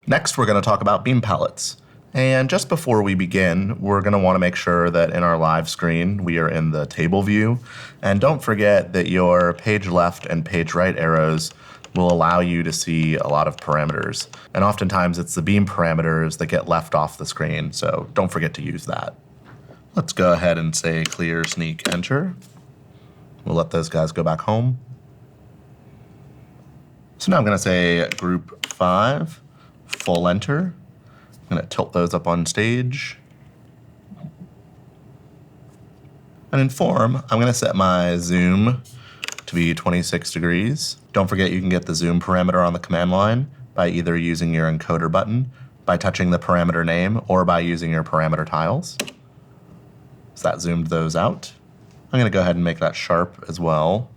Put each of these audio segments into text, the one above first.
Next, we're going to talk about beam palettes. And just before we begin, we're going to want to make sure that in our live screen, we are in the table view. And don't forget that your page left and page right arrows will allow you to see a lot of parameters. And oftentimes it's the beam parameters that get left off the screen, so don't forget to use that. Let's go ahead and say clear, sneak, enter. We'll let those guys go back home. So now I'm going to say group 5, full enter. I'm going to tilt those up on stage. And in form, I'm going to set my zoom to be 26 degrees. Don't forget you can get the zoom parameter on the command line by either using your encoder button, by touching the parameter name, or by using your parameter tiles. So that zoomed those out. I'm going to go ahead and make that sharp as well.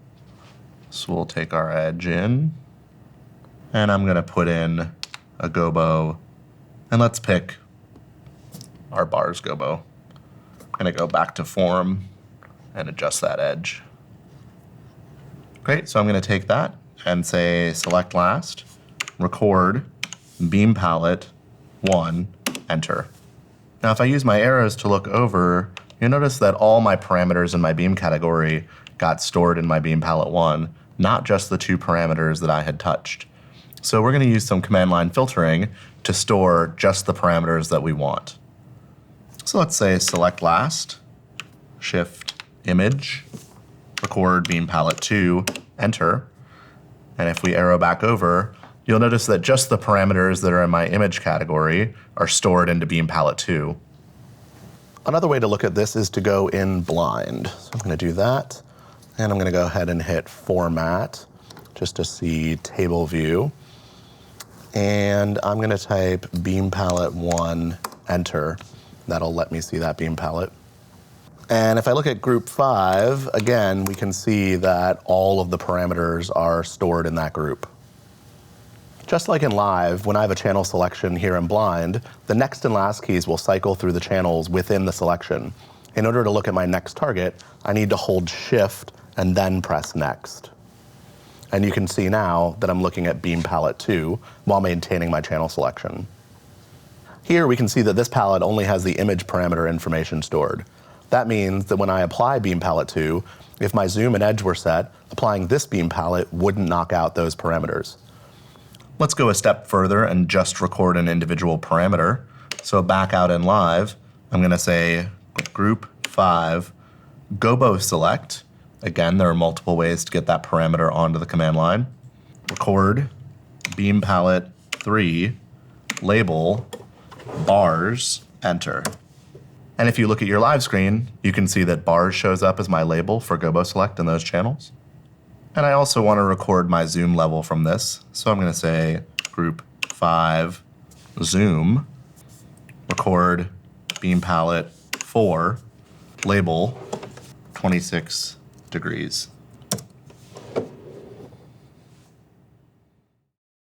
So we'll take our edge in, and I'm going to put in a gobo, and let's pick our bars gobo. I'm going to go back to form and adjust that edge. Great, so I'm going to take that and say select last, record, beam palette 1, enter. Now if I use my arrows to look over, you'll notice that all my parameters in my beam category got stored in my beam palette 1, not just the 2 parameters that I had touched. So we're going to use some command line filtering to store just the parameters that we want. So let's say select last, shift image, record beam palette 2, enter. And if we arrow back over, you'll notice that just the parameters that are in my image category are stored into beam palette 2. Another way to look at this is to go in blind. So I'm going to do that, and I'm going to go ahead and hit format just to see table view. And I'm going to type beam palette 1, enter. That'll let me see that beam palette. And if I look at group 5, again, we can see that all of the parameters are stored in that group. Just like in live, when I have a channel selection here in blind, the next and last keys will cycle through the channels within the selection. In order to look at my next target, I need to hold shift and then press next. And you can see now that I'm looking at beam palette 2 while maintaining my channel selection. Here we can see that this palette only has the image parameter information stored. That means that when I apply beam palette 2, if my zoom and edge were set, applying this beam palette wouldn't knock out those parameters. Let's go a step further and just record an individual parameter. So back out in live, I'm going to say group 5, gobo select. Again, there are multiple ways to get that parameter onto the command line. Record beam palette 3, label bars, enter. And if you look at your live screen, you can see that bars shows up as my label for gobo select in those channels. And I also want to record my zoom level from this. So I'm going to say group 5, zoom, record beam palette 4, label 26 degrees.